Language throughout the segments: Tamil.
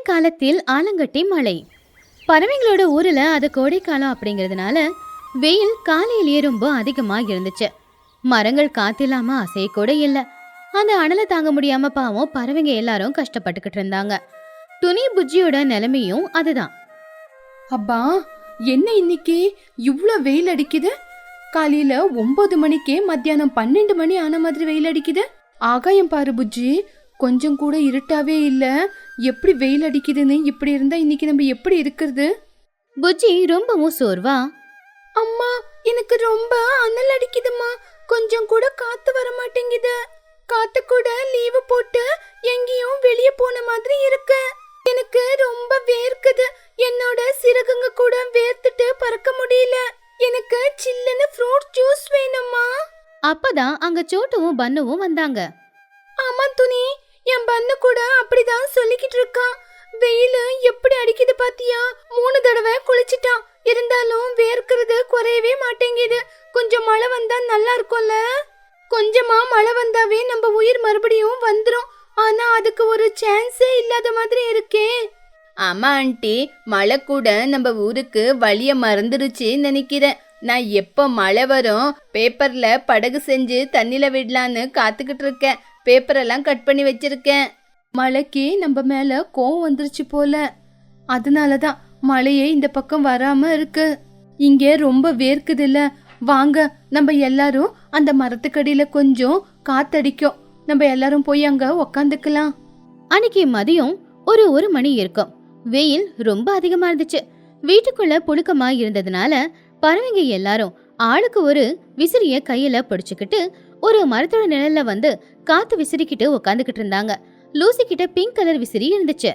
கோடை காலத்தில் ஆலங்கட்டி மழை. பறவைங்களோட ஊர்ல அது கோடைக்காலம் அப்படிங்கிறதுனால வெயில் காலையிலேயே ரொம்ப அதிகமா இருந்துச்சு. மரங்கள் காத்தில்லாம அசைய கூட இல்ல. அந்த அனலை தாங்க முடியாம பாவம் பறவைங்க எல்லாரும் கஷ்டப்பட்டுக்கிட்டு இருந்தாங்க. துணி புஜ்ஜியோட நிலைமையும் அதுதான். அப்பா, என்ன இன்னைக்கு இவ்ளோ வெயில் அடிக்குது? காலையில 9 மணிக்கே மத்தியானம் 12 மணி ஆன மாதிரி வெயில் அடிக்குது. ஆகாயம் பாரு புஜ்ஜி, கொஞ்சம் கூட இருட்டாவே இல்ல. எப்படி வெயில் அடிக்குதுன்னு இப்படி இருந்தா இன்னைக்கு நம்ம எப்படி இருக்கிறது? புஜ்ஜி ரொம்பவும் சோர்வா, அம்மா எனக்கு ரொம்ப அனல் அடிக்குதுமா, கொஞ்சம் கூட காத்து வர மாட்டேங்குது. காத்து கூட லீவு போட்டு எங்கேயும் வெளியே போன மாதிரி இருக்கு. எனக்கு ரொம்ப வேர்க்குது. என்னோட சிறகுங்க கூட வேர்த்துட்டு பறக்க முடியல. எனக்கு சில்லுன்னு ஃப்ரூட் ஜூஸ் வேணும்மா. அப்பதான் அங்க சோட்டுவும் பன்னுவும் வந்தாங்க. ஆமா துணி, என் பன்னு கூட அப்படிதான் சொல்லிக்கிட்டு இருக்கான். வெயில் எப்படி அடிக்குது பாத்தியா? 3 தடவை குளிச்சிட்டான். இருந்தாலும் வேர்க்கிறது குறையவே மாட்டேங்குது. கொஞ்சம் மழை வந்தா நல்லா இருக்கும்ல. கொஞ்சமா மழை வந்தாவே நம்ம உயிர் மறுபடியும் வந்துரும். ஆனா அதுக்கு ஒரு சான்ஸே இல்லாத மாதிரி இருக்கே. ஆமா ஆண்டி, மழை கூட நம்ம ஊருக்கு வழிய மறந்துருச்சு நினைக்கிறேன். நான் எப்போ மழை வரும் பேப்பர்ல படகு செஞ்சு தண்ணில விடலான்னு காத்துக்கிட்டு இருக்கேன். பேப்பரெல்லாம் கட் பண்ணி வச்சிருக்கேன். மழைக்கு நம்ம மேல கோவம் வந்துருச்சு போல. அதனாலதான் மழையே இந்த பக்கம் வராம இருக்கு. இங்கே ரொம்ப வேர்க்குது இல்ல. வாங்க நம்ம எல்லாரும் அந்த மரத்துக்கடியில கொஞ்சம் காத்தடிக்கும். நம்ம எல்லாரும் போய் அங்க உக்காந்துக்கலாம். அன்னைக்கு மதியம் ஒரு மணி இருக்கும். வெயில் ரொம்ப அதிகமா இருந்துச்சு. வீட்டுக்குள்ள புழுக்கமா இருந்ததுனால பறவைங்க எல்லாரும் ஆளுக்கு ஒரு விசிறிய கையில பிடிச்சுக்கிட்டு ஒரு மரத்தோட நிழல்ல வந்து காத்து விசிறிக்கிட்டு உக்காந்துக்கிட்டு இருந்தாங்க. லூசி கிட்ட பிங்க் கலர் விசிறி இருந்துச்சு.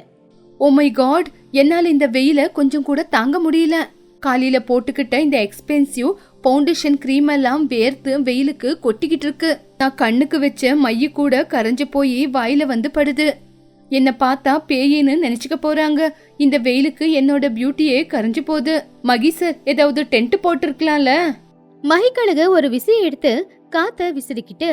ஓ மை காட், என்னால இந்த வெயில கொஞ்சம் கூட தாங்க முடியல. காலையில போட்டுக்கிட்ட இந்த எக்ஸ்பென்சிவ் பவுண்டேஷன் கிரீம் எல்லாம் வேர்த்து வெயிலுக்கு கொட்டிக்கிட்டு இருக்கு. நான் கண்ணுக்கு வச்ச மைய கூட கரைஞ்சு போய் வாயில வந்து படுது. என்ன பார்த்தா பேயின்னு நினைச்சுக்க போறாங்க. இந்த வெயிலுக்கு என்னோட பியூட்டியே கரைஞ்சு போகுது. மகி சார், ஏதாவது டென்ட் போட்டிருக்கலாம்ல? மகிக்கழுகு ஒரு விசிறி எடுத்து காத்த விசிறிக்கிட்டு,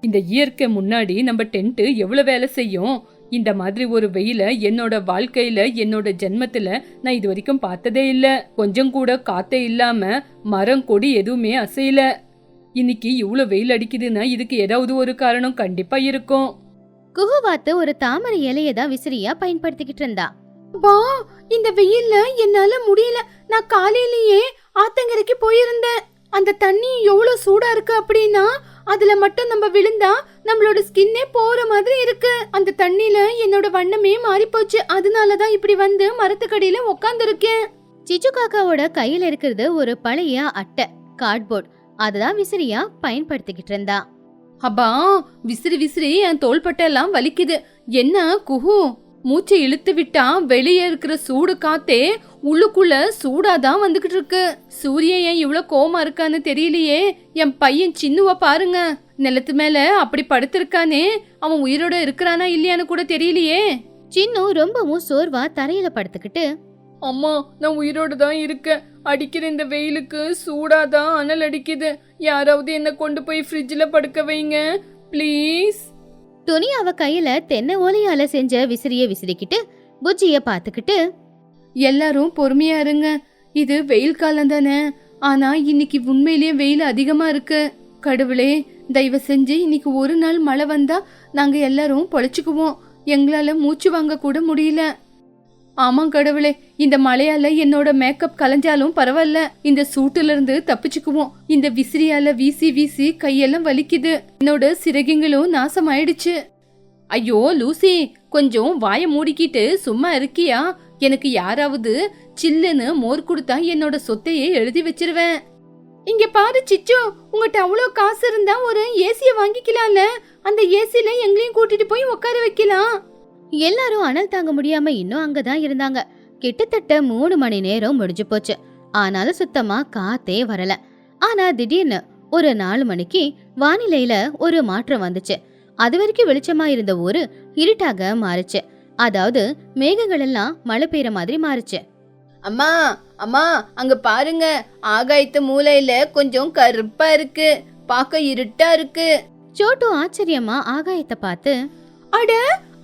இந்த இயற்கை முன்னாடி நம்ம டென்ட் எவ்வளவு வேலை செய்யும். இந்த மாதிரி ஒரு வெயில என்னோட வாழ்க்கையில என்னோட ஜென்மத்துல நான் இது வரைக்கும் பார்த்ததே இல்ல. கொஞ்சம் கூட காத்தே இல்லாம மரம் கொடி எதுவுமே அசையல. இன்னைக்கு இவ்வளவு வெயில் அடிக்குதுன்னா இதுக்கு ஏதாவது ஒரு காரணம் கண்டிப்பா இருக்கும். குகுவாத்து ஒரு தாமரை இலையை தான் விசிறியா பயன்படுத்திக்கிட்டு இருந்தா. வா, இந்த வெயில்ல என்னால முடியல. நான் காலையிலேயே ஆத்தங்கரைக்கு போயிருந்தேன். அந்த தண்ணி எவ்வளவு சூடா இருக்கு அப்படின்னா அதுல மட்டும் நம்ம விழுந்தா நம்மளோட ஸ்கின்னே போற மாதிரி இருக்கு. அந்த தண்ணில என்னோட வண்ணமே மாறி போச்சு. அதனாலதான் இப்படி வந்து மரத்துக்கடியில உட்கார்ந்து இருக்கேன். சிச்சு காக்காவோட கையில இருக்கிறது ஒரு பழைய அட்டை, கார்ட்போர்ட். அதுதான் விசிறியா பயன்படுத்திக்கிட்டு இருந்தா. அப்பா, விசிறி விசிறி என் தோள்பட்டை எல்லாம் வலிக்குது. என்ன குஹு, மூச்சை இழுத்து விட்டா வெளியே இருக்கிற சூடு காத்தே உள்ளுக்குள்ள சூடாதான் வந்துகிட்டு இருக்கு. சூரியன் ஏன் இவ்வளவு கோவமா இருக்கான்னு தெரியலையே. என் பையன் சின்னுவ பாருங்க, நிலத்து மேல அப்படி படுத்திருக்கானே. அவன் உயிரோட இருக்கிறானா இல்லையான்னு கூட தெரியலையே. சின்னு ரொம்பவும் சோர்வா தரையில படுத்துக்கிட்டு, அம்மா நான் உயிரோட தான் இருக்கேன். அடிக்கிற இந்த வெயிலுக்கு சூடாதான் அனல் அடிக்குது. யாராவது என்ன கொண்டு போய் ஃப்ரிட்ஜில் படுக்க வைங்க ப்ளீஸ். துணி அவ கையில தென்னை ஓலையால செஞ்ச விசிறிய விசிறிக்கிட்டு புஜ்ஜிய பாத்துக்கிட்டு, எல்லாரும் பொறுமையா இருங்க. இது வெயில் காலம் தானே. ஆனா இன்னைக்கு உண்மையிலேயே வெயில் அதிகமா இருக்கு. கடவுளே, தயவு செஞ்சு இன்னைக்கு ஒரு நாள் மழை வந்தா நாங்க எல்லாரும் பொழைச்சுக்குவோம். எங்களால மூச்சு வாங்க கூட முடியல. ஆமா கடவுளே, இந்த மழையால என்னோட மேக்கப் கலைஞ்சாலும் பரவாயில்ல. இந்த சூட்டுல இருந்து தப்பிச்சுக்குவோம். இந்த விசிறியால வீசி வீசி கையெல்லாம் வலிக்குது. என்னோட சிறகுங்களும் நாசமாயிடுச்சு. ஐயோ லூசி, கொஞ்சம் வாய மூடிக்கிட்டு சும்மா இருக்கியா? எனக்கு யாராவது சில்லுன்னு மோர் கொடுத்தா என்னோட சொத்தையே எழுதி வச்சிருவேன். இங்க பாரு சிச்சு, உங்ககிட்ட அவ்வளோ காசு இருந்தா ஒரு ஏசிய வாங்கிக்கலாம்ல. அந்த ஏசில எங்களையும் கூட்டிட்டு போய் உட்கார வைக்கலாம். எல்லாரும் அனல் தாங்க முடியாம இன்னும் அங்கதான் இருந்தாங்க. கிட்டத்தட்ட 3 மணி நேரம் முடிஞ்சு போச்சு. ஆனாலும் சுத்தமா காத்தே வரல. ஆனா திடீர்னு ஒரு 4 மணிக்கு வானிலையில ஒரு மாற்றம் வந்துச்சு. அது வரைக்கும் வெளிச்சமா இருந்த ஊரு இருட்டாக மாறுச்சு. அதாவது மேகங்கள் எல்லாம் மழை பெய்யற மாதிரி மாறுச்சு. அம்மா அம்மா, அங்க பாருங்க, ஆகாயத்து மூலையில கொஞ்சம் கருப்பா இருக்கு. பார்க்க இருட்டா இருக்கு. சோட்டு ஆச்சரியமா ஆகாயத்தை பார்த்து, அட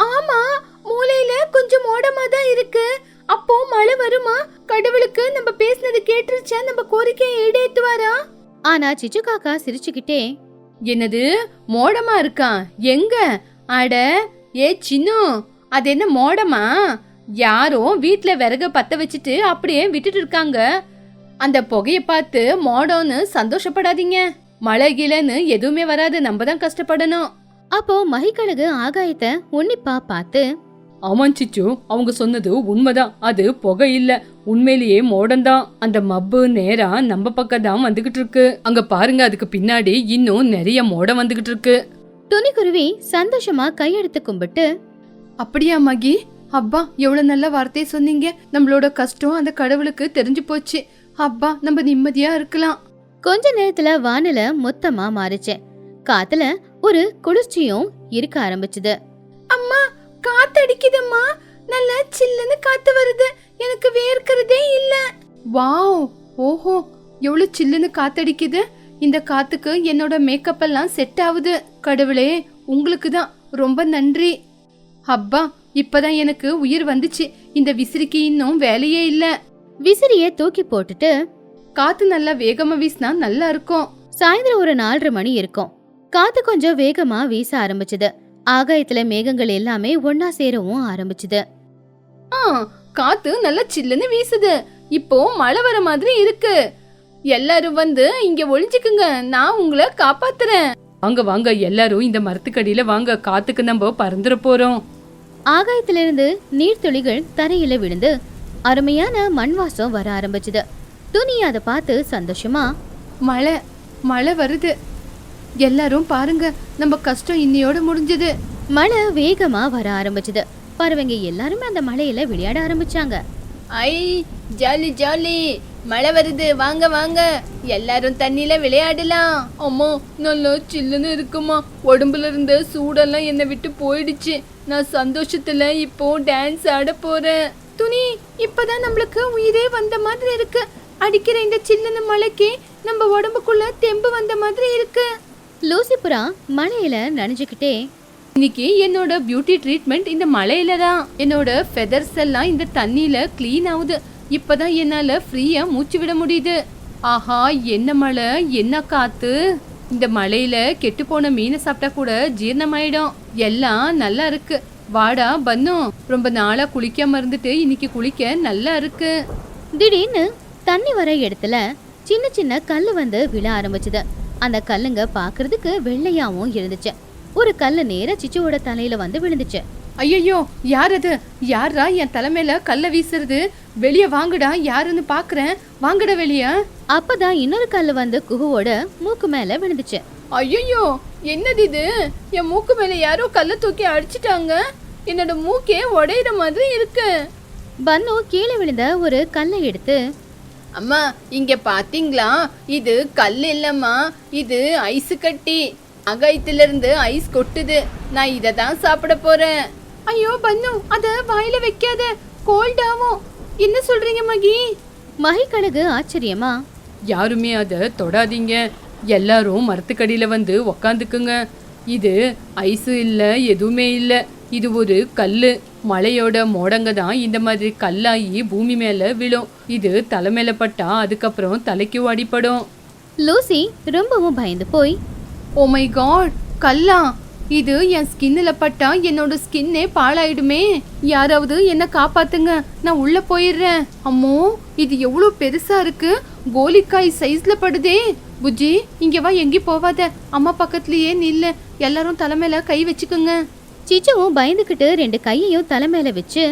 ஆமா, மூலையில கொஞ்சம் மோடமா தான் இருக்கு. அப்போ மழை வருமா? கடவுளுக்கு நம்ம பேசினது கேட்டுருச்சா? நம்ம கோரிக்கையை ஈடேத்துவாரா? ஆனா சிச்சு காக்கா சிரிச்சுக்கிட்டே, என்னது மோடமா இருக்கா? எங்க? அட ஏ சின்னு, அது என்ன மோடமா? யாரோ வீட்ல விறக பத்த வச்சுட்டு அப்படியே விட்டுட்டு இருக்காங்க. அந்த புகைய பார்த்து மோடம்னு சந்தோஷப்படாதீங்க. மழை கிளன்னு எதுவுமே வராது, நம்ம தான் கஷ்டப்படணும். அப்போ மகிக்கழுகு ஆகாயத்தை உன்னிப்பா பார்த்து, ஆமாம் சிச்சு, அவங்க சொன்னது உண்மைதான். அது புகை இல்ல, உண்மையிலேயே மோடம்தான். அந்த மப்பு நேரா நம்ம பக்கம் தான் வந்துகிட்டு இருக்கு. அங்க பாருங்க, அதுக்கு பின்னாடி இன்னும் நிறைய மோடம் வந்துகிட்டு இருக்கு. துணிக்குருவி சந்தோஷமா கையெடுத்து கும்பிட்டு, அப்படியா மகி? அப்பா, எவ்வளவு நல்ல வார்த்தையை சொன்னீங்க. நம்மளோட கஷ்டம் அந்த கடவுளுக்கு தெரிஞ்சு போச்சு. அப்பா, நம்ம நிம்மதியா இருக்கலாம். கொஞ்ச நேரத்துல வானில மொத்தமா மாறிச்சு. காத்துல ஒரு குளிர்ச்சியும் இருக்க ஆரம்பிச்சுது. அம்மா, காத்தடிக்குதம்மா. நல்லா சில்லுன்னு காத்து வருது. எனக்கு வேர்க்கிறதே இல்ல. வாவ், ஓஹோ, எவ்வளவு சில்லுன்னு காத்தடிக்குது. இந்த காத்துக்கு என்னோட மேக்கப் எல்லாம் செட் ஆகுது. கடவுளே, உங்களுக்கு தான் ரொம்ப நன்றி. அப்பா, இப்பதான் எனக்கு உயிர் வந்துச்சு. இந்த விசிறிக்கு இன்னும் வேலையே இல்ல. விசிறிய தூக்கி போட்டுட்டு, காத்து நல்லா வேகமா வீசினா நல்லா இருக்கும். சாயந்தரம் ஒரு 4:30 மணி இருக்கும். காத்து கொஞ்சம் வேகமா வீச ஆரம்பிச்சுது. ஆகாயத்துல மேகங்கள் எல்லாமே ஒன்னா சேரவும் ஆரம்பிச்சுது. காத்து நல்லா சில்லுன்னு வீசுது. இப்போ மழை வர மாதிரி இருக்கு. எல்லாரும் வந்து இங்க ஒளிஞ்சுக்குங்க, நான் உங்களை காப்பாத்துறேன். வாங்க வாங்க, எல்லாரும் இந்த மரத்துக்கடியில வாங்க, காத்துக்கு நம்ம பறந்துட போறோம். ஆகாயத்திலிருந்து நீர்த்துளிகள் தரையில விழுந்து அருமையான மண் வாசம் வர ஆரம்பிச்சுது. துணி அதை பார்த்து சந்தோஷமா, மழை மழை வருது. எல்லாரும் பாருங்க, நம்ம கஷ்டம் இன்னையோட முடிஞ்சது. மழை வேகமா வர ஆரம்பிச்சுது. பறவைங்க எல்லாருமே அந்த மழையில விளையாட ஆரம்பிச்சாங்க. ஐ, ஜாலி ஜாலி, மழை வருது, வாங்க வாங்க, எல்லாரும் தண்ணியில விளையாடலாம். அம்மா, நல்லா சில்லுன்னு இருக்குமா. உடம்புல இருந்த சூடெல்லாம் என்னை விட்டு போயிடுச்சு. நான் சந்தோஷத்துல இப்போ டான்ஸ் ஆட போறேன். துணி, இப்பதான் நம்மளுக்கு உயிரே வந்த மாதிரி இருக்கு. அடிக்கிற இந்த சில்லுன்னு மழைக்கு நம்ம உடம்புக்குள்ள தெம்பு வந்த மாதிரி இருக்கு. லூசிபுரா மழையில நனைஞ்சுக்கிட்டே, இன்னைக்கு என்னோட பியூட்டி ட்ரீட்மெண்ட் இந்த மழையில தான். என்னோட ஃபெதர்ஸ் எல்லாம் இந்த தண்ணியில க்ளீன் ஆகுது. இப்பதான் என்னால ஃப்ரீயா மூச்சு விட முடியுது. ஆஹா, என்ன மழை, என்ன காத்து. இந்த மழையில கெட்டு போன மீனை சாப்பிட்டா கூட ஜீரணமாயிடும். எல்லாம் நல்லா இருக்கு. வாடா பன்னு, ரொம்ப நாளா குளிக்காம இருந்துட்டு இன்னைக்கு குளிக்க நல்லா இருக்கு. திடீர்னு தண்ணி வர இடத்துல சின்ன சின்ன கல்லு வந்து விழ ஆரம்பிச்சுது. அந்த கல்லுங்க பாக்குறதுக்கு வெள்ளையாவும் இருந்துச்சு. ஒரு கல்லு நேர சிச்சுவோட தலையில வந்து விழுந்துச்சு. ஐயோ, யார் அது? யாரா என் தலைமையில கல்ல வீசுறது? வெளிய வாங்கடா, யாருன்னு பாக்குறேன். வாங்கடா வெளிய. அப்பதான் இன்னொரு கல்லு வந்து குஹுவோட மூக்கு மேல விழுந்துச்சு. ஐயோ, என்னது இது? என் மூக்கு மேல யாரோ கல்ல தூக்கி அடிச்சிட்டாங்க. என்னோட மூக்கே உடையிற மாதிரி இருக்கு. பன்னு கீழே விழுந்த ஒரு கல்லை எடுத்து, அம்மா, இங்க பாத்தீங்களா? இது கல் இல்லம்மா, இது ஐஸ் கட்டி. அகாயத்துல இருந்து ஐஸ் கொட்டுது. நான் இத தான் சாப்பிட போறேன். ஐயோ பன்னு, அத வாயில வைக்காத, கோல்ட் ஆகும். என்ன சொல்றீங்க மகி? மகிக்கழுகு ஆச்சரியமா, யாருமே அதை தொடாதீங்க, எல்லாரும் மரத்துக்கடியில வந்து உக்காந்துக்குங்க. இது ஐஸு இல்ல, எதுவுமே இல்ல, இது ஒரு கல்லு. மழையோட மோடங்க தான் இந்த மாதிரி கல்லாகி பூமி மேல விழும். இது தலை மேல பட்டா அதுக்கப்புறம் தலைக்கு அடிப்படும். லூசி ரொம்பவும் பயந்து போய், ஓ மை காட், கல்லா? இது என் ஸ்கின்ல பட்டா என்னோட ஸ்கின்னே பாழாயிடுமே. யாராவது என்ன காப்பாத்துங்க, நான் உள்ள போயிடுறேன். அம்மோ, இது எவ்வளவு பெருசா இருக்கு. கோலிக்காய் சைஸ்ல படுதே. புஜ்ஜி, இங்க வா, எங்கி போவாத. அம்மா பக்கத்துலயே நில்லு. எல்லாரும் தலைமையில கை வச்சுக்குங்க. சிச்சுவும் பயந்துகிட்டு 2 கையையும் தலை மேல வச்சு,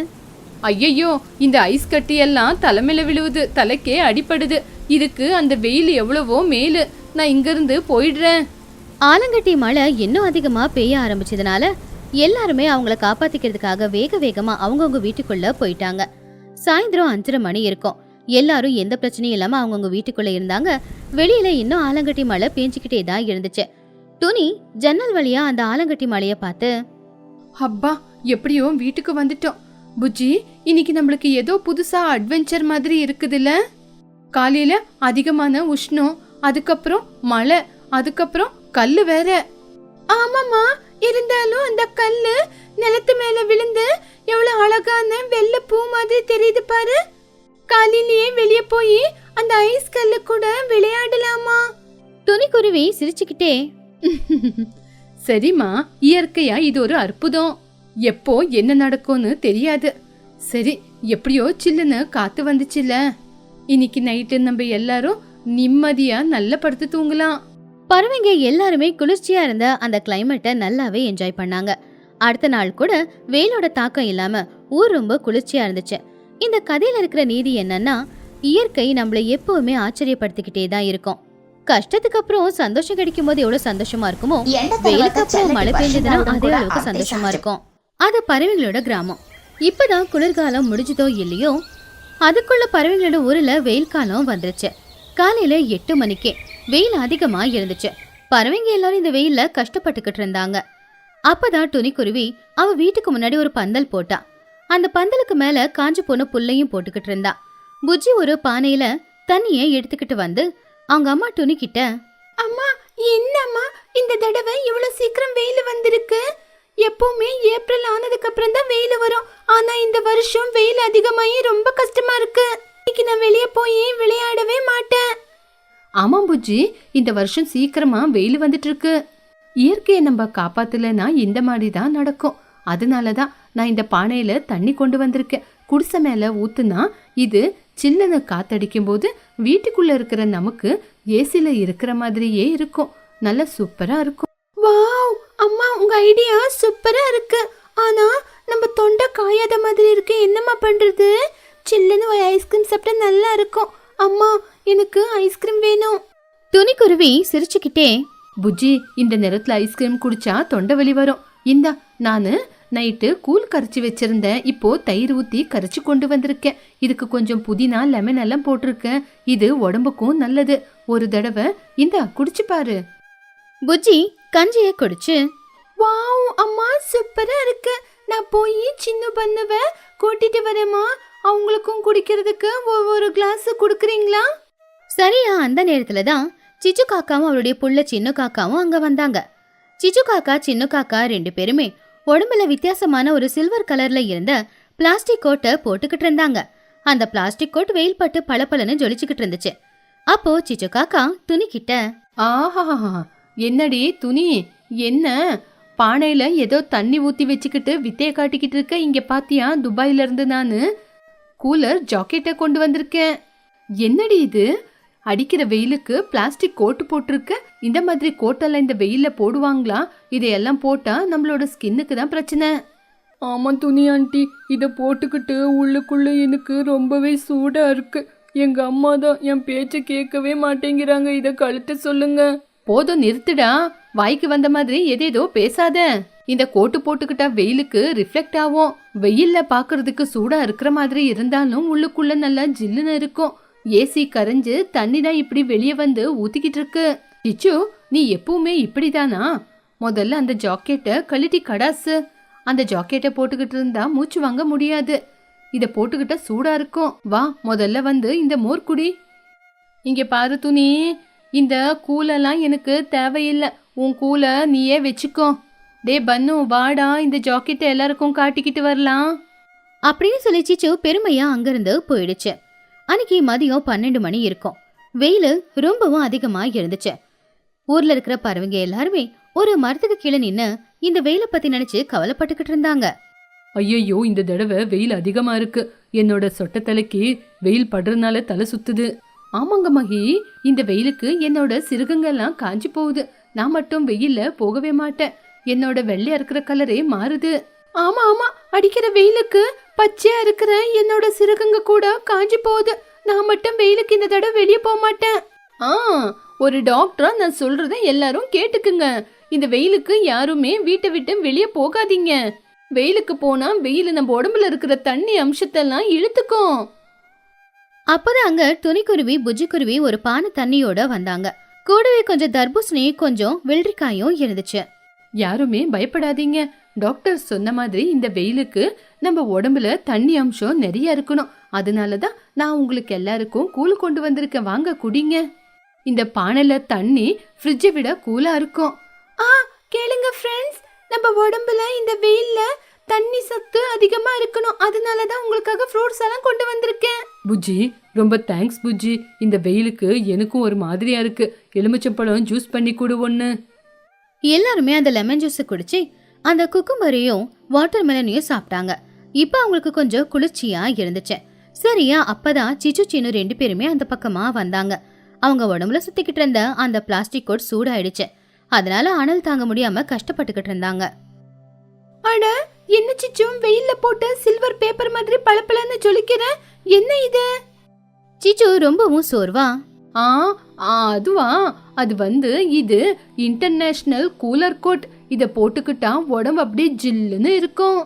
ஐயோ, இந்த ஐஸ் கட்டி எல்லாம் தலைமையில விழுவுது, தலைக்கே அடிப்படுது. இதுக்கு அந்த வெயில் எவ்வளவோ மேலு. நான் இங்க இருந்து போயிடுறேன். ஆலங்கட்டி மழை இன்னும் அதிகமா பெய்ய ஆரம்பிச்சதுனால எல்லாருமே அவங்கள காப்பாத்திக்கிறதுக்காக வேக வேகமா அவங்கவுங்க வீட்டுக்குள்ள போயிட்டாங்க. சாயந்தரம் 5:30 மணி இருக்கும். எல்லாரும் எந்த பிரச்சனையும் இல்லாம அவங்கவுங்க வீட்டுக்குள்ள இருந்தாங்க. வெளியில இன்னும் ஆலங்கட்டி மழை பேஞ்சுக்கிட்டே தான் இருந்துச்சு. துணி ஜன்னல் வழியா அந்த ஆலங்கட்டி மழைய பார்த்து, அப்பா, எப்படியோ வீட்டுக்கு வந்துட்டோம். புஜ்ஜி, இன்னைக்கு நம்மளுக்கு ஏதோ புதுசா அட்வென்ச்சர் மாதிரி இருக்குதுல்ல? காலையில அதிகமான உஷ்ணம், அதுக்கப்புறம் மழை, அதுக்கப்புறம் கல்லு வேற. ஆமாமா, இருந்தாலும் அந்த கல்லு நிலத்து மேல விழுந்து எவ்வளவு அழகான வெள்ளை பூ மாதிரி தெரியுது பாரு. காலையிலேயே வெளியே போய் அந்த ஐஸ் கல்லு கூட விளையாடலாமா? துணிக்குருவி சிரிச்சுக்கிட்டே, சரிம்மா, இயற்கையா இது ஒரு அற்புதம். எப்போ என்ன நடக்கும்னு தெரியாது. சரி, எப்படியோ சில்லுன்னு காத்து வந்துச்சுல, இன்னைக்கு நைட்டு நம்ம எல்லாரும் நிம்மதியா நல்ல படுத்து தூங்கலாம். பறவைங்க எல்லாருமே குளிர்ச்சியா இருந்த அந்த கிளைமேட்டை நல்லாவே என்ஜாய் பண்ணாங்க. அடுத்த நாள் கூட வெயிலோட தாக்கம் இல்லாம ஊர் ரொம்ப குளிர்ச்சியா இருந்துச்சு. இந்த கதையில இருக்கிற நீதி என்னன்னா, இயற்கை நம்மளை எப்பவுமே ஆச்சரியப்படுத்திக்கிட்டே தான் இருக்கும். கஷ்டத்துக்கு அப்புறம் சந்தோஷம் கிடைக்கும் போது எவ்வளவு சந்தோஷமா இருக்குமோ, வெயிலுக்கு அப்புறம் மழை பெஞ்சதுன்னா அதே அளவுக்கு சந்தோஷமா இருக்கும். அது பறவைங்களோட கிராமம். இப்பதான் குளிர்காலம் முடிஞ்சதோ இல்லையோ, அதுக்குள்ள பறவைங்களோட ஊர்ல வெயில் காலம் வந்துருச்சு. காலையில 8 மணிக்கே வெயில் அதிகமா இருந்துச்சு. பறவைங்க எல்லாரும் இந்த வெயில்ல கஷ்டப்பட்டுக்கிட்டு இருந்தாங்க. அப்பதான் துணிக்குருவி அவ வீட்டுக்கு முன்னாடி ஒரு பந்தல் போட்டா. அந்த பந்தலுக்கு மேல காஞ்சு போன புல்லையும் போட்டுக்கிட்டு இருந்தா. புஜ்ஜி ஒரு பானையில தண்ணிய எடுத்துக்கிட்டு வந்து அவங்க அம்மா துணி கிட்ட, அம்மா, என்னம்மா இந்த தடவை இவ்வளவு சீக்கிரம் வெயில் வந்திருக்கு? எப்பவுமே ஏப்ரல் ஆனதுக்கு அப்புறம் தான் வெயில் வரும். ஆனா இந்த வருஷம் வெயில் அதிகமாயி ரொம்ப கஷ்டமா இருக்கு. இன்னைக்கு நான் வெளியே போய் விளையாடவே மாட்டேன். ஆமா புஜ்ஜி, இந்த வருஷம் சீக்கிரமா வெயில் வந்துட்டு இருக்கு. இயற்கையை நம்ம காப்பாத்தலன்னா இந்த மாதிரி தான் நடக்கும். அதனாலதான் நான் இந்த பானையில தண்ணி கொண்டு வந்திருக்கேன். குடிசை மேல ஊத்துனா இது சில்லுன்னு காத்தடிக்கும் போது வீட்டுக்குள்ள இருக்கிற நமக்கு ஏசில இருக்கிற மாதிரியே இருக்கும். நல்ல சூப்பரா இருக்கும். வாவ் அம்மா, உங்க ஐடியா சூப்பரா இருக்கு. ஆனா நம்ம தொண்டை காயாத மாதிரி இருக்கு. என்னம்மா பண்றது? சில்லுன்னு ஒரு ஐஸ்கிரீம் சாப்பிட்டா நல்லா இருக்கும். அம்மா, எனக்கு ஐஸ்கிரீம் வேணும். துணிக்குருவி சிரிச்சுக்கிட்டே, புஜ்ஜி, இந்த நேரத்துல ஐஸ்கிரீம் குடிச்சா தொண்டை வலி வரும். இந்தா, நானு நைட்டு கூழ் கரைச்சி வச்சிருந்தேன். இப்போ தயிர் ஊத்தி கரைச்சி கொண்டு வந்திருக்கேன். இதுக்கு கொஞ்சம் புதினா லெமன் எல்லாம் போட்டிருக்கேன். இது உடம்புக்கும் நல்லது. ஒரு தடவை இந்தா குடிச்சு பாரு. புஜ்ஜி கஞ்சிய குடிச்சு, வாவ் அம்மா, சூப்பரா இருக்கு. நான் போய் சின்ன பண்ணுவ கூட்டிட்டு வரேம்மா. அவங்களுக்கும் குடிக்கிறதுக்கு ஒவ்வொரு கிளாஸ் குடுக்குறீங்களா? சரியா அந்த நேரத்துல தான் சிச்சு காக்காவும் அவருடைய புள்ள சின்ன காக்காவும் அங்க வந்தாங்க. சிச்சு காக்கா சின்ன காக்கா 2 பேருமே உடம்புல வித்தியாசமான ஒரு சில்வர் கலர்ல இருந்த பிளாஸ்டிக் கோட்டை போட்டுக்கிட்டு இருந்தாங்க. அந்த பிளாஸ்டிக் கோட் வெயில் பட்டு பளபளன்னு ஜொலிச்சுக்கிட்டு இருந்துச்சு. அப்போ சிச்சு காக்கா துணி கிட்ட, ஆஹா, என்னடி துணி, என்ன பானையில ஏதோ தண்ணி ஊத்தி வச்சுக்கிட்டு வித்தைய காட்டிக்கிட்டு இருக்க? இங்க பாத்தியா, துபாயில இருந்து நானு கூலர் ஜாக்கெட்டை கொண்டு வந்திருக்கேன். என்னடி இது, அடிக்கிற வெயிலுக்கு பிளாஸ்டிக் கோட்டு போட்டிருக்க? இந்த மாதிரி கோட்டெல்லாம் இந்த வெயில்ல போடுவாங்களா? இதையெல்லாம் போட்டா நம்மளோட ஸ்கின்னுக்கு தான் பிரச்சனை. ஆமா துணி ஆண்டி, இதை போட்டுக்கிட்டு உள்ளுக்குள்ள எனக்கு ரொம்பவே சூடா இருக்கு. எங்க அம்மா தான் என் பேச்ச கேட்கவே மாட்டேங்கிறாங்க. இதை கழட்ட சொல்லுங்க. போதும், நிறுத்துடா. வாய்க்கு வந்த மாதிரி எதேதோ பேசாத. இந்த கோட்டு போட்டுக்கிட்டா வெயிலுக்கு ரிஃப்ளெக்ட் ஆகும். வெயில்ல பாக்குறதுக்கு சூடா இருக்கிற மாதிரி இருந்தாலும் உள்ளுக்குள்ள நல்லா ஜில்லுன்னு இருக்கும். ஏசி கரைஞ்சு தண்ணி தான் இப்படி வெளியே வந்து ஊத்திக்கிட்டு இருக்கு. சிச்சு, நீ எப்பவுமே இப்படிதானா? முதல்ல அந்த ஜாக்கெட்டை கழட்டி கடாசு. அந்த ஜாக்கெட்டை போட்டுக்கிட்டு இருந்தா மூச்சு வாங்க முடியாது. இத போட்டுக்கிட்டா சூடா இருக்கும். வா, முதல்ல வந்து இந்த மோர் குடி. இங்க பாரு துணி, இந்த கூலெல்லாம் எனக்கு தேவையில்லை. உன் கூலை நீயே வச்சுக்கோ. டே பன்னு, வாடா, இந்த ஜாக்கெட்டை எல்லாருக்கும் காட்டிக்கிட்டு வரலாம் அப்படின்னு சொல்லி சிச்சு பெருமையா அங்கிருந்து போயிடுச்சு. அன்னைக்கு மதியம் 12 மணி இருக்கும். வெயில் ரொம்பவும் அதிகமா இருந்துச்சு. ஊர்ல இருக்கிற பறவைங்க எல்லாருமே ஒரு மரத்துக்கு கீழே நின்னு இந்த வெயில பத்தி நினைச்சு கவலைப்பட்டுக்கிட்டு இருந்தாங்க. ஐயோ, இந்த தடவை வெயில் அதிகமா இருக்கு. என்னோட சொட்ட தலைக்கு வெயில் படுறதுனால தலை சுத்துது. ஆமாங்க மகி, இந்த வெயிலுக்கு என்னோட சிறுகங்கெல்லாம் காஞ்சி போகுது. நான் மட்டும் வெயில்ல போகவே மாட்டேன். என்னோட வெள்ளையா இருக்கிற கலரே மாறுது. ஆமா ஆமா, அடிக்கிற வெயிலுக்கு பச்சையா இருக்கிற என்னோட சிறுகங்க கூட காஞ்சி போகுது. நான் மட்டும் வெயிலுக்கு இந்த தடவை வெளியே போக மாட்டேன். ஒரு டாக்டரா நான் சொல்றத எல்லாரும் கேட்டுக்குங்க. இந்த வெயிலுக்கு யாருமே வீட்டை விட்டு வெளியே போகாதீங்க. வெயிலுக்கு போனா வெயில் நம்ம உடம்புல இருக்கிற தண்ணி அம்சத்தெல்லாம் இழுத்துக்கும். அப்பதான் அங்க துணிக்குருவி புஜ்ஜிக்குருவி ஒரு பானை தண்ணியோட வந்தாங்க. கூடவே கொஞ்சம் தர்பூசணி, கொஞ்சம் வெள்ளரிக்காயும் இருந்துச்சு. யாருமே பயப்படாதீங்க. டாக்டர் சொன்ன மாதிரி இந்த வெயிலுக்கு நம்ம உடம்புல தண்ணி அம்சம் நிறைய இருக்கணும். அதனாலதான் நான் உங்களுக்கு எல்லாருக்கும் கூழ் கொண்டு வந்திருக்கேன். வாங்க குடிங்க. இந்த பானையில தண்ணி ஃப்ரிட்ஜை விட கூலா இருக்கும். கேளுங்க ஃப்ரெண்ட்ஸ், நம்ம உடம்புல இந்த வெயில்ல தண்ணி சத்து அதிகமா இருக்கணும். அதனாலதான் உங்களுக்காக ஃப்ரூட்ஸ் எல்லாம் கொண்டு வந்திருக்கேன். புஜ்ஜி ரொம்ப தேங்க்ஸ் புஜ்ஜி. இந்த வெயிலுக்கு எனக்கும் ஒரு மாதிரியா இருக்கு. எலுமிச்சம்பழம் ஜூஸ் பண்ணி கொடு ஒண்ணு. எல்லாருமே அந்த லெமன் ஜூஸ் குடிச்சு அந்த குக்கும்பரையும் வாட்டர் மெலனையும் சாப்பிட்டாங்க. இப்ப அவங்களுக்கு கொஞ்சம் குளிர்ச்சியா இருந்துச்சு. சரியா அப்பதான் சிச்சு சீனு 2 பேருமே அந்த பக்கமா வந்தாங்க. அவங்க உடம்புல சுத்திக்கிட்டு இருந்த அந்த பிளாஸ்டிக் கோட் சூடாயிடுச்சு. அதனால அனல் தாங்க முடியாம கஷ்டப்பட்டுக்கிட்டு இருந்தாங்க. அட என்ன சிச்சும் வெயில்ல போட்டு சில்வர் பேப்பர் மாதிரி பளபளன்னு ஜொலிக்கிற, என்ன இது? சிச்சு ரொம்பவும் சோர்வா, அதுவா, அது இது இன்டர்நேஷனல் கூலர் கோட். இத போட்டுக்கிட்டா உடம்பு அப்படியே ஜில்லுன்னு இருக்கும்.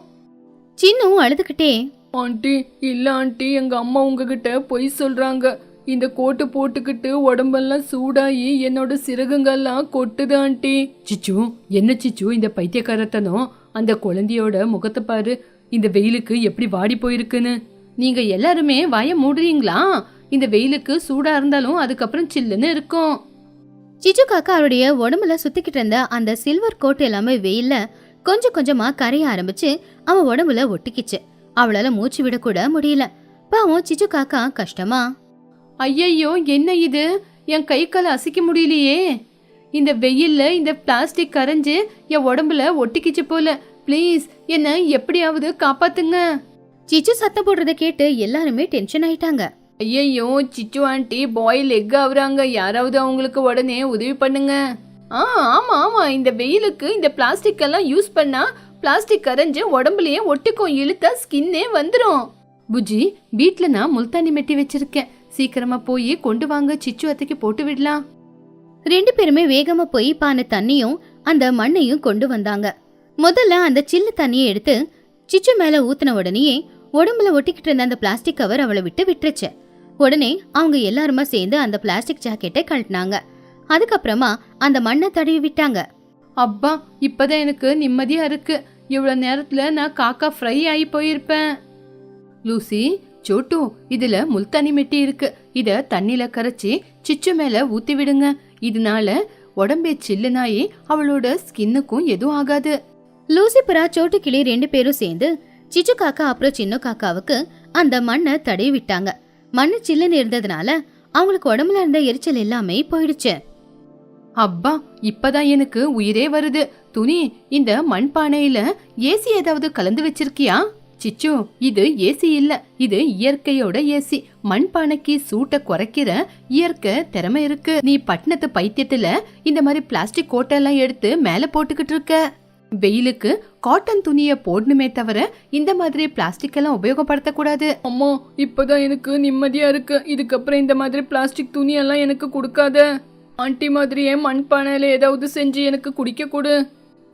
சின்னு அழுதுகிட்டே, ஆண்டி இல்ல ஆண்டி, எங்க அம்மா உங்ககிட்ட பொய் சொல்றாங்க. இந்த கோட்டு போட்டுக்கிட்டு உடம்பெல்லாம் சூடாயி என்னோட சிறகுங்கெல்லாம் கொட்டுது ஆண்டி. சிச்சு என்ன சிச்சு இந்த பைத்தியக்காரத்தனம்? அந்த குழந்தையோட முகத்தை பாரு, இந்த வெயிலுக்கு எப்படி வாடி போயிருக்குன்னு. நீங்க எல்லாருமே வாய மூடுறீங்களா? இந்த வெயிலுக்கு சூடா இருந்தாலும் அதுக்கப்புறம் சில்லுன்னு இருக்கும். சிச்சு காக்கா அவருடைய உடம்புல சுத்திக்கிட்டு இருந்த அந்த சில்வர் கோட் எல்லாமே வெயில்ல கொஞ்சம் கொஞ்சமா கரைய ஆரம்பிச்சு அவன் உடம்புல ஒட்டிக்கிச்சு. அவளால மூச்சு விட கூட முடியல. பாவம் சிச்சு காக்கா கஷ்டமா, ஐயையோ என்ன இது, என் கை கால அசைக்க முடியலையே. இந்த வெயில்ல இந்த பிளாஸ்டிக் கரைஞ்சு என் உடம்புல ஒட்டிக்கிச்சு போல. ப்ளீஸ் என்ன எப்படியாவது காப்பாத்துங்க. சிச்சு சத்தம் போடுறத கேட்டு எல்லாருமே டென்ஷன் ஆயிட்டாங்க. ஐயையோ சிச்சு ஆண்டி பாயில் எக் ஆகுறாங்க. யாராவது அவங்களுக்கு உடனே உதவி பண்ணுங்க. ஆமா இந்த வெயிலுக்கு இந்த பிளாஸ்டிக் எல்லாம் யூஸ் பண்ணா பிளாஸ்டிக் கரைஞ்சு உடம்புலயே ஒட்டிக்கும். இழுத்தா ஸ்கின்னே வந்துடும். புஜி வீட்ல நான் முல்தானி மெட்டி வச்சிருக்கேன். சீக்கிரமா போய் கொண்டு வாங்க, சிச்சு அத்தைக்கு போட்டு விடலாம். 2 பேருமே வேகமா போய் பானை தண்ணியும் அந்த மண்ணையும் கொண்டு வந்தாங்க. முதல்ல அந்த சில்லு தண்ணியை எடுத்து சிச்சு மேல ஊத்தின உடனேயே உடம்புல ஒட்டிக்கிட்டு இருந்த அந்த பிளாஸ்டிக் கவர் அவளை விட்டு விட்டுருச்சு. உடனே அவங்க எல்லாருமா சேர்ந்து அந்த பிளாஸ்டிக் ஜாக்கெட்டை கழட்டினாங்க. அதுக்கப்புறமா அந்த மண்ணை தடவி விட்டாங்க. அப்பா இப்பதான் எனக்கு நிம்மதியா இருக்கு. இவ்வளவு நேரத்துல நான் காக்கா ஃப்ரை ஆகி போயிருப்பேன். லூசி, சோட்டு, இதுல முல்தானி மெட்டி இருக்கு. இத தண்ணில கரைச்சி சிச்சு மேல ஊத்தி விடுங்க. இதனால உடம்பே சில்லுனாயி அவளோட ஸ்கின்னுக்கும் எதுவும் ஆகாது. லூசி புறா சோட்டு கிளி 2 பேரும் சேர்ந்து சிச்சு காக்கா அப்புறம் சின்ன காக்காவுக்கு அந்த மண்ணை தடவி விட்டாங்க. மண்ணு சில்லுன்னு இருந்ததுனால அவங்களுக்கு உடம்புல இருந்த எரிச்சல் எல்லாமே போயிடுச்சு. அப்பா இப்பதான் எனக்கு உயிரே வருது. துணி, இந்த மண்பானையில ஏசி ஏதாவது கலந்து வச்சிருக்கியா? சிச்சு இது ஏசி இல்ல, இது இயற்கையோட ஏசி. மண்பானைக்கு சூட்டை குறைக்கிற இயற்கை திறமை இருக்கு. நீ பட்டணத்து பைத்தியத்துல இந்த மாதிரி பிளாஸ்டிக் கோட்டெல்லாம் எடுத்து மேல போட்டுக்கிட்டு இருக்க. வெயிலுக்கு காட்டன் துணிய போடணுமே தவிர இந்த மாதிரி பிளாஸ்டிக் எல்லாம் உபயோகப்படுத்த கூடாது. அம்மா இப்பதான் எனக்கு நிம்மதியா இருக்கு. இதுக்கப்புறம் இந்த மாதிரி பிளாஸ்டிக் துணி எல்லாம் எனக்கு கொடுக்காத. ஆண்டி மாதிரியே மண்பானையில ஏதாவது செஞ்சு எனக்கு குடிக்க கொடு.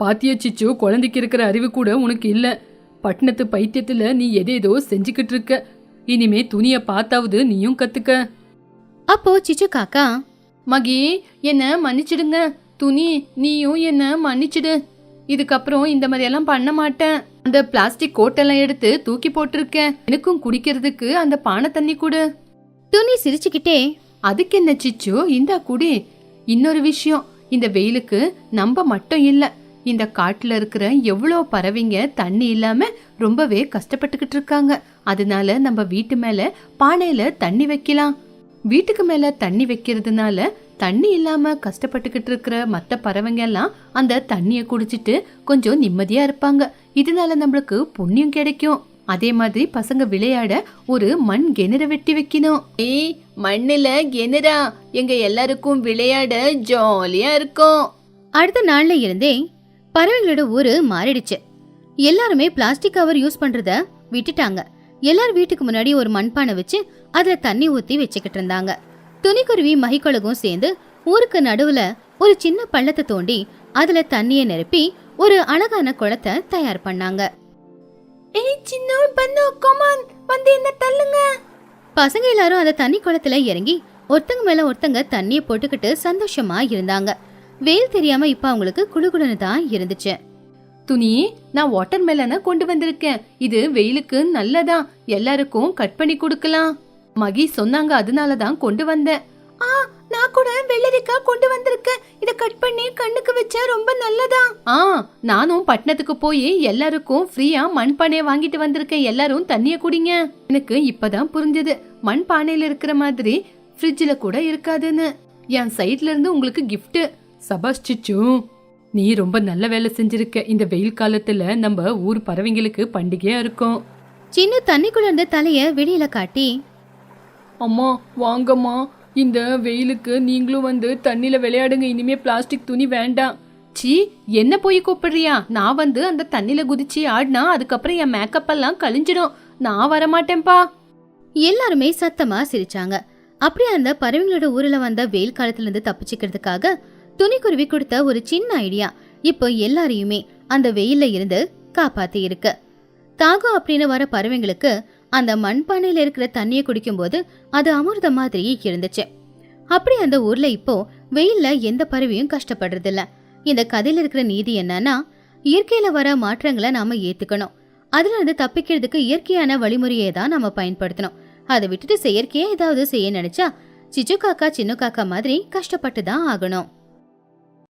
பாத்திய சிச்சு, குழந்தைக்கு இருக்கிற அறிவு கூட உனக்கு இல்ல. பட்டணத்து பைத்தியத்துல நீ எதேதோ செஞ்சுக்கிட்டு இருக்க. இனிமே துணிய பார்த்தாவது நீயும் கத்துக்க. அப்போ சிச்சு காக்கா, மகி என்ன மன்னிச்சிடுங்க. துணி நீயும் என்ன மன்னிச்சிடு. இதுக்கப்புறம் இந்த மாதிரி எல்லாம் பண்ண மாட்டேன். அந்த பிளாஸ்டிக் கோட்டெல்லாம் எடுத்து தூக்கி போட்டிருக்கேன். எனக்கும் குடிக்கிறதுக்கு அந்த பானை தண்ணி கொடு. துணி சிரிச்சுக்கிட்டே, அதுக்கு என்ன சிச்சு, இந்தா குடி. இன்னொரு விஷயம், இந்த வெயிலுக்கு நம்ம மட்டும் இல்ல, இந்த காட்டுல இருக்கிற எவ்வளோ பறவைங்க தண்ணி இல்லாம ரொம்பவே கஷ்டப்பட்டுக்கிட்டு இருக்காங்க. அதனால நம்ம வீட்டு மேல பானையில தண்ணி வைக்கலாம். வீட்டுக்கு மேல தண்ணி வைக்கிறதுனால தண்ணி இல்லாம கஷ்டப்பட்டுக்கிட்டு இருக்கிற மற்ற பறவைங்க எல்லாம் அந்த தண்ணிய குடிச்சிட்டு கொஞ்சம் நிம்மதியா இருப்பாங்க. இதனால நம்மளுக்கு புண்ணியம் கிடைக்கும். அதே மாதிரி பசங்க விளையாட ஒரு மண் கிணறு வெட்டி வைக்கணும். ஏய், மண்ணுல கிணறா? எங்க எல்லாருக்கும் விளையாட ஜாலியா இருக்கும். அடுத்த நாள்ல இருந்தே பறவைகளோட ஊரு மாறிடுச்சு. எல்லாருமே பிளாஸ்டிக் கவர் யூஸ் பண்றத விட்டுட்டாங்க. எல்லார் வீட்டுக்கு முன்னாடி ஒரு மண்பானை வச்சு அதுல தண்ணி ஊத்தி வச்சுக்கிட்டு இருந்தாங்க. துணிக்குருவி மகிக்கொழுகும் சேர்ந்து ஊருக்கு நடுவுல ஒரு சின்ன பள்ளத்தை தோண்டி அதுல தண்ணியை நிரப்பி ஒரு அழகான குளத்தை தயார் பண்ணாங்க. ஏய் சின்ன பண்ணு, கமான் வந்து என்ன தள்ளுங்க. பசங்க எல்லாரும் அந்த தண்ணி குளத்துல இறங்கி ஒருத்தங்க மேல ஒருத்தங்க தண்ணியை போட்டுக்கிட்டு சந்தோஷமா இருந்தாங்க. வெயில் தெரியாம இப்ப அவங்களுக்கு குளுகுளுன்னு தான் இருந்துச்சு. துணி, நான் வாட்டர் மெலனை கொண்டு வந்திருக்கேன். இது வெயிலுக்கு நல்லதான், எல்லாருக்கும் கட் பண்ணி கொடுக்கலாம். மகி சொன்னாங்க, அதனாலதான் கொண்டு வந்தேன். நான் கூட வெள்ளரிக்காய் கொண்டு வந்திருக்கேன். இத கட் பண்ணி கண்ணுக்கு வச்சா ரொம்ப நல்லதா. நானும் பட்டணத்துக்கு போய் எல்லாருக்கும் ஃப்ரீயா மண்பானையை வாங்கிட்டு வந்திருக்கேன். எல்லாரும் தண்ணிய குடிங்க. எனக்கு இப்பதான் புரிஞ்சது, மண்பானையில இருக்கிற மாதிரி ஃப்ரிட்ஜ்ல கூட இருக்காதுன்னு. என் சைட்ல இருந்து உங்களுக்கு கிஃப்ட். சபாஷ் சிச்சு, நீ ரொம்ப நல்ல வேலை செஞ்சிருக்க. இந்த வெயில் காலத்துல நம்ம ஊர் பறவைங்களுக்கு பண்டிகையா இருக்கும். சின்ன தண்ணிக்குள்ள இருந்த தலைய வெளியில காட்டி, அம்மா வாங்கம்மா, இந்த வெயிலுக்கு நீங்களும் வந்து தண்ணில விளையாடுங்க. இனிமே பிளாஸ்டிக் துணி வேண்டாம். சீ, என்ன போய் கூப்பிடுறியா? நான் வந்து அந்த தண்ணில குதிச்சு ஆடினா அதுக்கப்புறம் என் மேக்கப் எல்லாம் கழிஞ்சிடும். நான் வரமாட்டேன்பா. எல்லாருமே சத்தமா சிரிச்சாங்க. அப்படியே அந்த பறவைங்களோட ஊர்ல வந்த வெயில் காலத்துல இருந்து தப்பிச்சுக்கிறதுக்காக துணிக்குருவி கொடுத்த ஒரு சின்ன ஐடியா இப்போ எல்லாரையுமே அந்த வெயில்ல இருந்து காப்பாத்தி இருக்கு. தாகம் அப்படின்னு வர பறவைங்களுக்கு அந்த மண்பானையில இருக்கிற தண்ணியை குடிக்கும் போது அது அமிர்த மாதிரி இருந்துச்சு. அப்படி அந்த ஊர்ல இப்போ வெயில்ல எந்த பறவையும் கஷ்டப்படுறது இல்ல. இந்த கதையில இருக்கிற நீதி என்னன்னா, இயற்கையில வர மாற்றங்களை நாம ஏத்துக்கணும். அதுல இருந்து தப்பிக்கிறதுக்கு இயற்கையான வழிமுறையை தான் நாம பயன்படுத்தணும். அதை விட்டுட்டு செயற்கையா ஏதாவது செய்ய நினைச்சா சிச்சு காக்கா சின்ன காக்கா மாதிரி கஷ்டப்பட்டு தான் ஆகணும்.